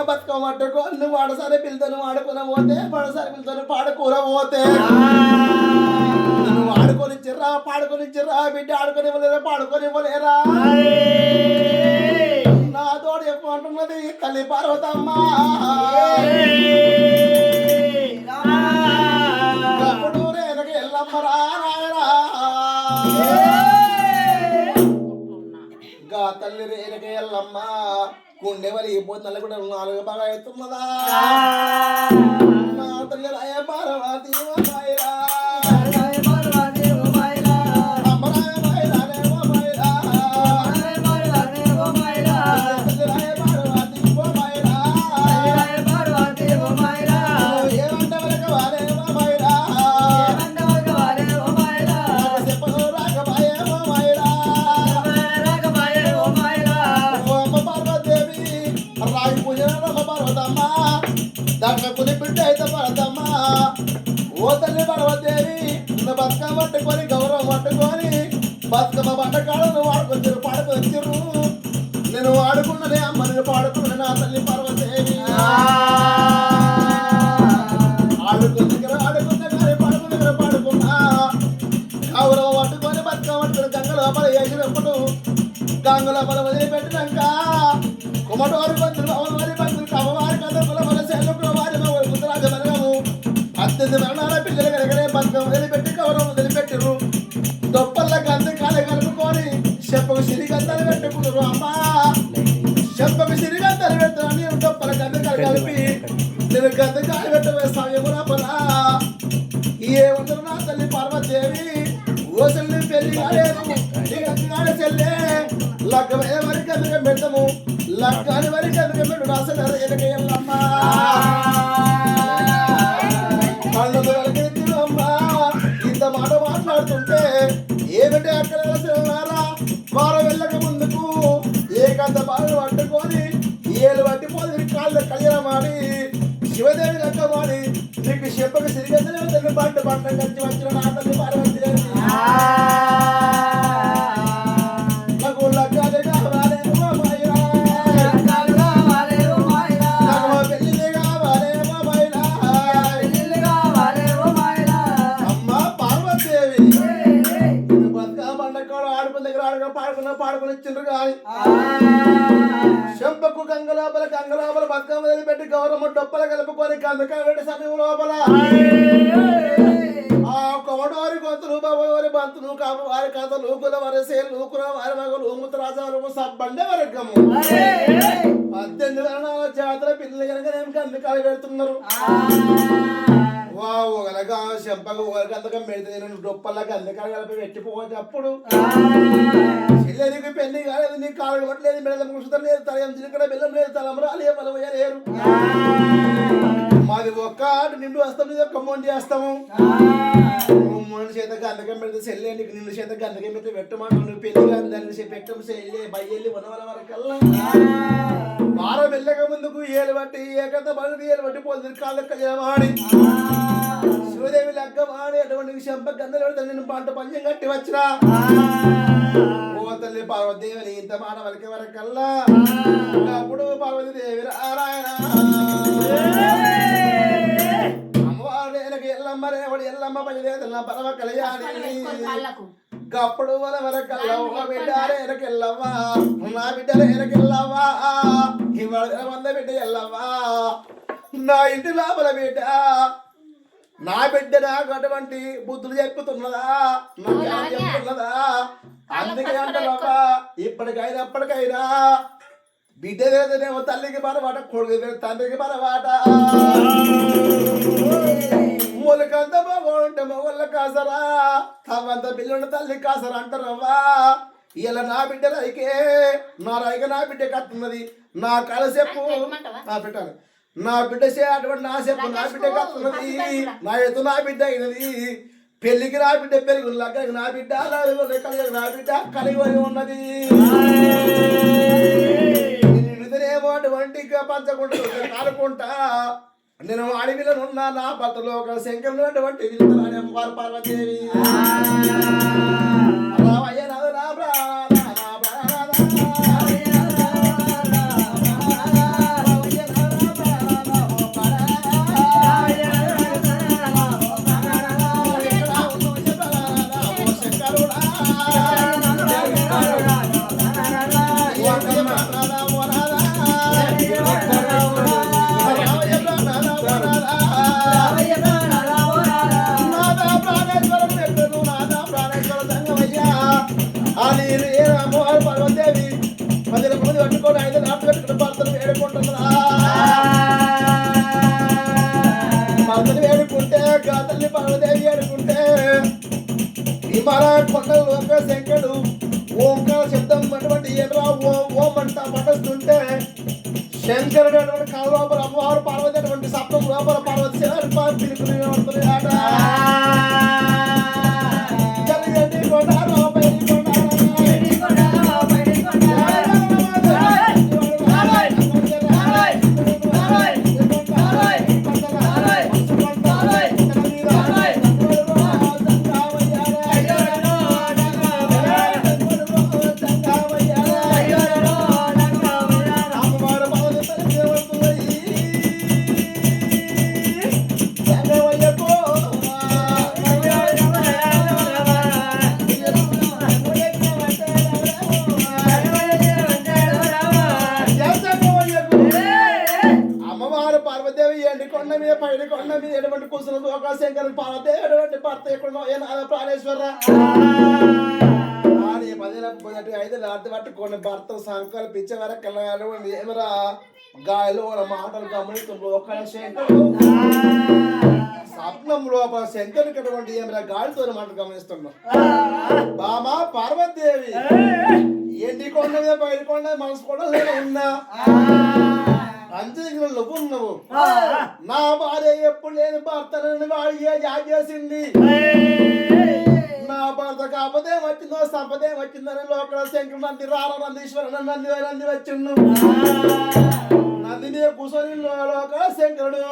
బతుకమ్మట్టుకొని వాడసారి పిల్లలు వాడుకున్న పోతే పడసారి పిల్లలు పాడుకూర పోతే నువ్వు ఆడుకొని చిర్రా పాడుకొని చిర్రా బిడ్డ ఆడుకొని ఇవ్వలేరా పాడుకొని ఇవ్వలేరా నా తోడు చెప్పమంటున్నది తల్లి పార్వతమ్మ అప్పుడు రేనకి ఎల్లమ్మరా గా తల్లి రేనకి ఎల్లమ్మ గుండె వలిగిపోతుంది నల్ల కూడా 4 బాగా అవుతున్నదా నా తల్లి రాయ పార్వతి దాని బిడ్డ అయితే పడతమ్మా ఓ తల్లి పడవదేవి నువ్వు బతుకమ్మ పట్టుకొని గౌరవం పట్టుకొని బతుకమ్మ బండకాడను వాడుకొచ్చారు పాడుకొచ్చారు నేను వాడుకున్నదే అమ్మ నేను పాడుకున్నా నా తల్లి పర్వదేవి ఆడుకున్న కానీ పాడుకున్నా గౌరవం పట్టుకొని బతుకమ్మ పట్టుకొని గంగలో పల వేసినప్పుడు గంగలో పల వదిలిపెట్టినాక కుమటోరి బంధువులు అవరి బంధువులు కమ్మవారి కథకుల మన శైలకుల వారి ముద్రాజ బలగము అత్యంత మరణాల పిల్లలు కనుకనే బతుకం వదిలిపెట్టి కవరం వదిలిపెట్టరు దొప్పల్ల గంధ కాలే కలుపుకొని చెప్పకు సిరిగంతలు పెట్టుకున్నారు అమ్మా చెప్పకు సిరిగంతలు పెడతాను దొప్పల గంధ కలిపి నేను గంధ కాలు పెట్టవే సమయము రాపలా ఏముందరు నా తల్లి పార్వదేవి ఓసల్ని పెళ్లి కాలేదు చెల్లే లగ్గమే వరకు అందుకే పెడతాము లగ్గాని వరకు అందుకే పెట్టు అసలు ఎనకయ్యమ్మా కళ్ళదు వరకెత్తినమ్మా ఇంత మాట మాట్లాడుతుంటే ఏమిటి అక్కడ వెళ్ళారా వారం వెళ్ళక ముందుకు ఏకంత బాగా పట్టుకొని ఏళ్ళు పట్టిపోయి కాళ్ళు కళ్యాణమాడి శివదేవి లెక్కమాడి నీకు చెప్పక సిరిగందనే తల్లి పంట పంట కలిసి వచ్చిన నా తల్లి పార్వతి నాకు లగ్గాలే కావాలి పాడుకుని ఇచ్చిండ్రు కానీ చెంపకు గంగలోపల బతుకమ్మ వదిలిపెట్టి గౌరమ్మ డొప్పల కలుపుకొని కందకారెడ్డి సమయం లోపల ఆ కొమటోరి గొంతులు బాబోరి బంతులు వారి కథలు కుల వరసేలు కుల వారి మగలు మూత్రాజాలు సబ్బండే వర్గము 18 వర్ణాల జాతర పిల్లలు కనుక నేను కందకాలు పెడుతున్నారు వావు కనుక చెంపకు కందకం పెడితే నేను డొప్పలకి అందకాలు కలిపి పెట్టిపోయేటప్పుడు చెల్లెనికి పెళ్లి కాలేదు నీ కాలు పట్టలేదు మెడల ముసుతం లేదు తలయం చిలకడ బెల్లం లేదు తలంబరాలు ఏ బలమయ్య లేరు మాది ఒక్క ఆట నిండు వస్తాం ఇది ఒక్క మొండి వేస్తాము మొండి చేతకి అందకం పెడితే చెల్లె నీకు నిండు చేతకి అందకం పెడితే పెట్టమంటు నువ్వు పెళ్లి కాదు దాన్ని పెట్టం చెల్లె బయ్యెళ్ళి వనవల వరకల్లా వారం వెళ్ళక ముందుకు ఏలు బట్టి ఏకంత బలి ఏలు బట్టి పోతుంది కాళ్ళ కళ్యాణమాడి శివదేవి లెక్క మాడి అటువంటి చెంప గందలు పెడతాను నేను పంట పంచం కట్టి వచ్చినా ఓ తల్లి పార్వతీదేవి ఇంత మాట వరకే వరకల్లా అప్పుడు పార్వతీదేవి నారాయణ అమ్మవారు ఎల్లమ్మ రేవడు ఎల్లమ్మ పనిచేతున్న పరమ కళ్యాణి గప్పుడు వరకల్లా ఒక బిడ్డారే ఎనకెళ్ళవ్వా నా బిడ్డలు ఎనకెళ్ళవ్వా ఇవాళ 100 బిడ్డ ఎల్లవ్వా నా ఇంటి లోపల బిడ్డ నా బిడ్డ నాకు అటువంటి బుద్ధులు చెప్పుతున్నదా నాకు చెప్తున్నదా అందుకే అంటారా ఇప్పటికైనా అప్పటికైనా బిడ్డ లేదనేమో తల్లికి బలవాట కొడుకు తండ్రికి బలవాట మొలకంత బాగుంటే మొగళ్ళ కాసరా తమంత బిల్లుండ తల్లి కాసరా అంటారవ్వా ఇలా నా బిడ్డ రైకే నా రైక నా బిడ్డ కట్టున్నది నా కళ చెప్పు పెట్టాలి నా బిడ్డ అటువంటి నా చెప్పు నా బిడ్డ కట్టున్నది నా ఎత్తు నా బిడ్డ అయినది పెళ్లికి నా బిడ్డ పెరిగి లగ్గకి నా బిడ్డ కలిగి నా బిడ్డ కలిగి ఉన్నది నిడుదనేమో అటువంటి పంచకుండా కాలుకుంటా నేను అడవిలోనున్నా నా భర్తలో ఒక శంకరులు అటువంటి వారు పార్వతీదేవి రావయ్య నా వేడుకుంటే గాతల్ని పార్వదేవి ఆడుకుంటే విమల కొండలు ఒక శంకడు ఓంకార శబ్దం అటువంటి ఎదురా ఓం అంట పడుతుంటే శంకరుడు అటువంటి కాళ్ళ లోపల అమ్మవారు పార్వతి అటువంటి సప్తం లోపల పార్వతి పిలుపుని ఆట పట్టుకొని భర్త సంకల్పించే వరకు ఏమరా గాయలు వాళ్ళ మాటలు గమనిస్తూ ఒక శంకరుడు స్వప్నం లోపల శంకరుడికి అటువంటి ఏమరా గాలితో మాటలు గమనిస్తున్నాం బామా పార్వతీదేవి ఎండి కొండ మీద బయట కొండ మనసు కూడా లేదా ఉన్నా అంచె నువ్వు ఉన్నావు నా భార్య ఎప్పుడు లేని భర్తను వాడి చేసింది నా భర్త కాకపోతే వచ్చిందో సంపదే వచ్చిందని లోకల శంకర్ నంది రార నందీశ్వర నంది వచ్చిండు నందిని కూర్చొని లోకల శంకరుడు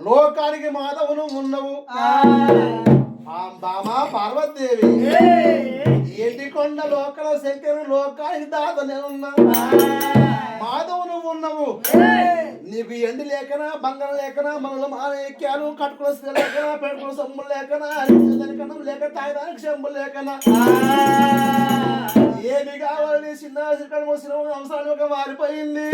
లోకానికి మాధవును ఉన్నవు బామా పార్వతీదేవి ఎండికొండ లోకల శంకరు లోకానికి దాత నేనున్నా మాధవు నువ్వు ఉన్నావు నీకు ఎండి లేకనా బంగారం లేకనా మనలో మాన ఎక్కారు కట్టుకున్న స్థితి లేకనా పెట్టుకున్న సొమ్ములు లేకనా కన్నం లేక తాగడానికి చెంబులు లేకనా ఏమి కావాలని చిన్న అవసరాలుగా మారిపోయింది